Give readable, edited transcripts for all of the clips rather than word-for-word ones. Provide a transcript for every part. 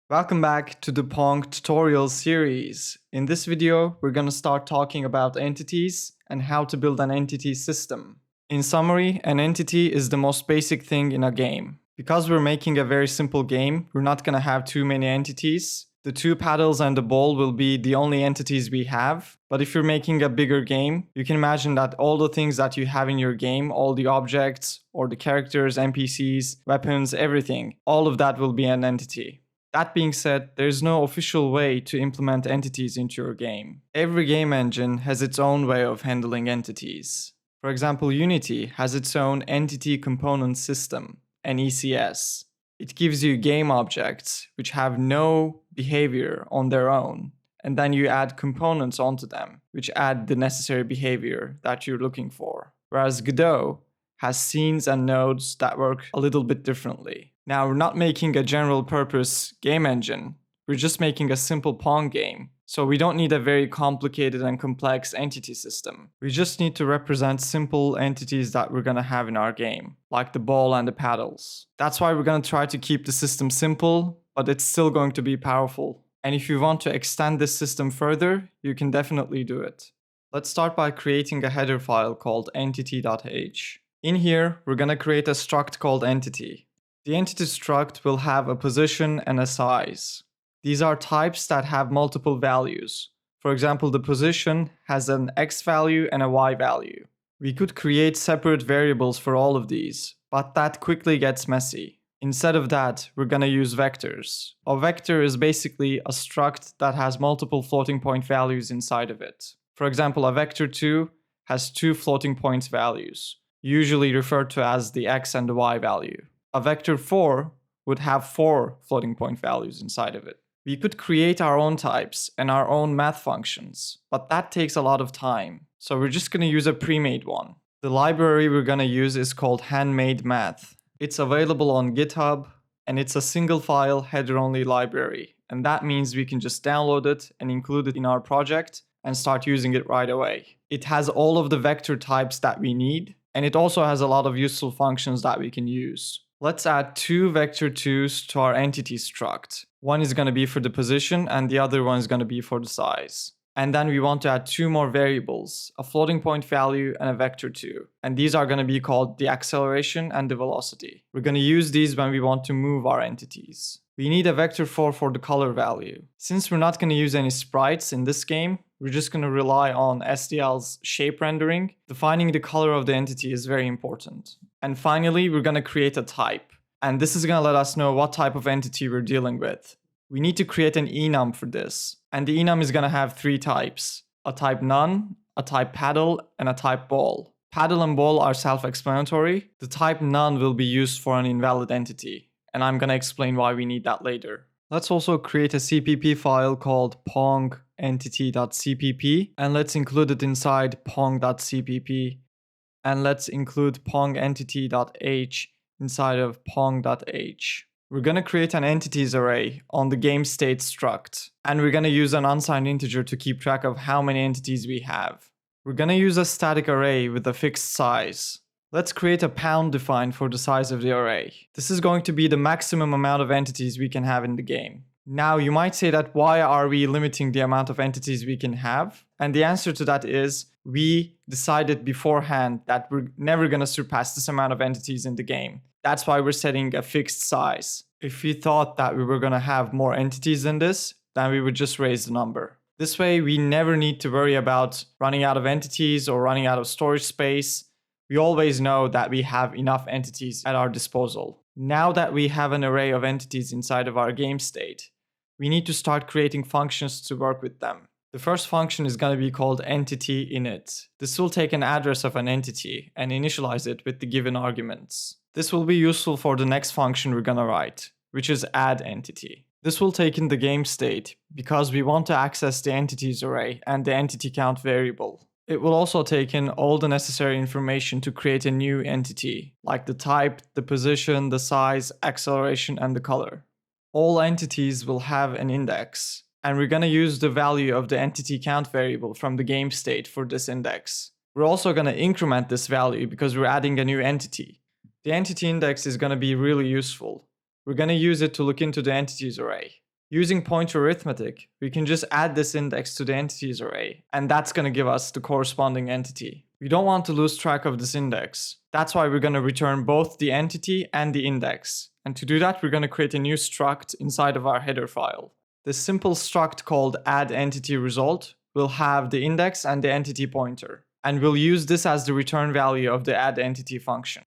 Welcome back to the Pong tutorial series. In this video, we're going to start talking about entities and how to build an entity system. In summary, an entity is the most basic thing in a game. Because we're making a very simple game, we're not going to have too many entities. The two paddles and the ball will be the only entities we have. But if you're making a bigger game, you can imagine that all the things that you have in your game, all the objects or the characters, NPCs, weapons, everything, all of that will be an entity. That being said, there's no official way to implement entities into your game. Every game engine has its own way of handling entities. For example, Unity has its own Entity Component System, an ECS. It gives you game objects which have no behavior on their own, and then you add components onto them, which add the necessary behavior that you're looking for. Whereas Godot has scenes and nodes that work a little bit differently. Now, we're not making a general purpose game engine. We're just making a simple Pong game. So we don't need a very complicated and complex entity system. We just need to represent simple entities that we're gonna have in our game, like the ball and the paddles. That's why we're gonna try to keep the system simple, but it's still going to be powerful. And if you want to extend this system further, you can definitely do it. Let's start by creating a header file called entity.h. In here, we're gonna create a struct called entity. The entity struct will have a position and a size. These are types that have multiple values. For example, the position has an x value and a y value. We could create separate variables for all of these, but that quickly gets messy. Instead of that, we're gonna use vectors. A vector is basically a struct that has multiple floating point values inside of it. For example, a vector2 has two floating point values, usually referred to as the x and the y value. A vector4 would have 4 floating point values inside of it. We could create our own types and our own math functions, but that takes a lot of time. So we're just going to use a pre-made one. The library we're going to use is called handmade math. It's available on GitHub, and it's a single file header-only library. And that means we can just download it and include it in our project and start using it right away. It has all of the vector types that we need, and it also has a lot of useful functions that we can use. Let's add two vector2s to our entity struct. One is going to be for the position and the other one is going to be for the size. And then we want to add two more variables, a floating point value and a vector2. And these are going to be called the acceleration and the velocity. We're going to use these when we want to move our entities. We need a vector4 for the color value. Since we're not going to use any sprites in this game, we're just going to rely on SDL's shape rendering. Defining the color of the entity is very important. And finally, we're going to create a type. And this is going to let us know what type of entity we're dealing with. We need to create an enum for this. And the enum is going to have three types: a type none, a type paddle, and a type ball. Paddle and ball are self-explanatory. The type none will be used for an invalid entity. And I'm going to explain why we need that later. Let's also create a CPP file called pongentity.cpp, and let's include it inside pong.cpp, and let's include pongentity.h inside of pong.h. We're going to create an entities array on the game state struct, and we're going to use an unsigned integer to keep track of how many entities we have. We're going to use a static array with a fixed size. Let's create a pound define for the size of the array. This is going to be the maximum amount of entities we can have in the game. Now, you might say that why are we limiting the amount of entities we can have? And the answer to that is we decided beforehand that we're never going to surpass this amount of entities in the game. That's why we're setting a fixed size. If we thought that we were going to have more entities than this, then we would just raise the number. This way, we never need to worry about running out of entities or running out of storage space. We always know that we have enough entities at our disposal. Now that we have an array of entities inside of our game state, we need to start creating functions to work with them. The first function is going to be called entity init. This will take an address of an entity and initialize it with the given arguments. This will be useful for the next function we're going to write, which is add entity. This will take in the game state because we want to access the entities array and the entity count variable. It will also take in all the necessary information to create a new entity, like the type, the position, the size, acceleration, and the color. All entities will have an index, and we're going to use the value of the entity count variable from the game state for this index. We're also going to increment this value because we're adding a new entity. The entity index is going to be really useful. We're going to use it to look into the entities array. Using pointer arithmetic, we can just add this index to the entities array, and that's going to give us the corresponding entity. We don't want to lose track of this index. That's why we're going to return both the entity and the index. And to do that, we're going to create a new struct inside of our header file. This simple struct called addEntityResult will have the index and the entity pointer. And we'll use this as the return value of the addEntity function.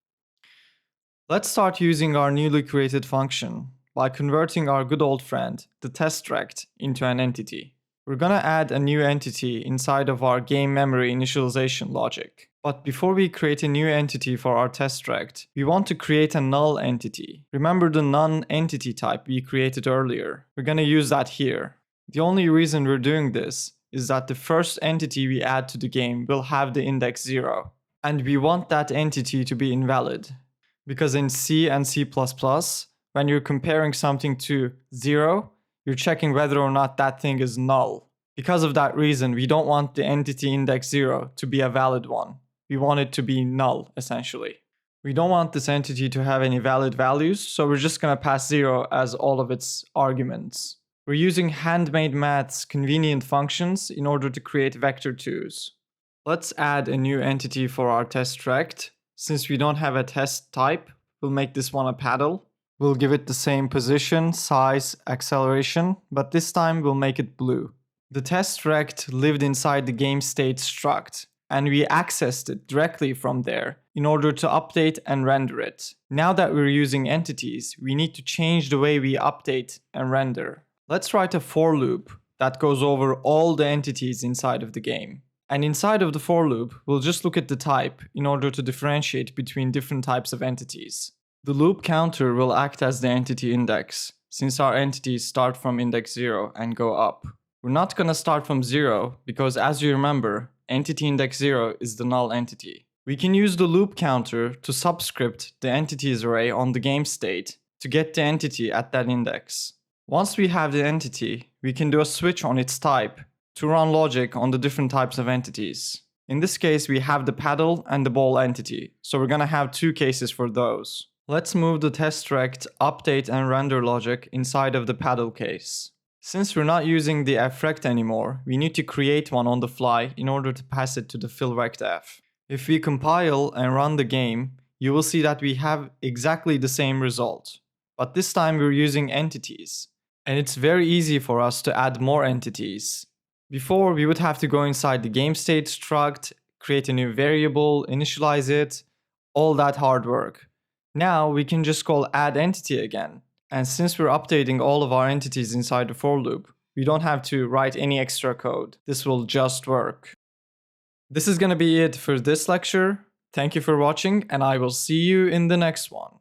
Let's start using our newly created function by converting our good old friend, the testRect, into an entity. We're gonna add a new entity inside of our game memory initialization logic. But before we create a new entity for our testRect, we want to create a null entity. Remember the non-entity type we created earlier? We're gonna use that here. The only reason we're doing this is that the first entity we add to the game will have the index 0. And we want that entity to be invalid. Because in C and C++, when you're comparing something to 0, you're checking whether or not that thing is null. Because of that reason, we don't want the entity index 0 to be a valid one. We want it to be null, essentially. We don't want this entity to have any valid values, so we're just going to pass 0 as all of its arguments. We're using handmade math's convenient functions in order to create vector 2s. Let's add a new entity for our testRect. Since we don't have a test type, we'll make this one a paddle. We'll give it the same position, size, acceleration, but this time we'll make it blue. The testRect lived inside the GameState struct, and we accessed it directly from there in order to update and render it. Now that we're using entities, we need to change the way we update and render. Let's write a for loop that goes over all the entities inside of the game. And inside of the for loop, we'll just look at the type in order to differentiate between different types of entities. The loop counter will act as the entity index, since our entities start from index 0 and go up. We're not going to start from 0 because, as you remember, entity index 0 is the null entity. We can use the loop counter to subscript the entities array on the game state to get the entity at that index. Once we have the entity, we can do a switch on its type to run logic on the different types of entities. In this case, we have the paddle and the ball entity, so we're going to have two cases for those. Let's move the testRect update and render logic inside of the paddle case. Since we're not using the frect anymore, we need to create one on the fly in order to pass it to the fillRectF. If we compile and run the game, you will see that we have exactly the same result. But this time we're using entities. And it's very easy for us to add more entities. Before, we would have to go inside the GameState struct, create a new variable, initialize it, all that hard work. Now we can just call addEntity again. And since we're updating all of our entities inside the for loop, we don't have to write any extra code. This will just work. This is going to be it for this lecture. Thank you for watching, and I will see you in the next one.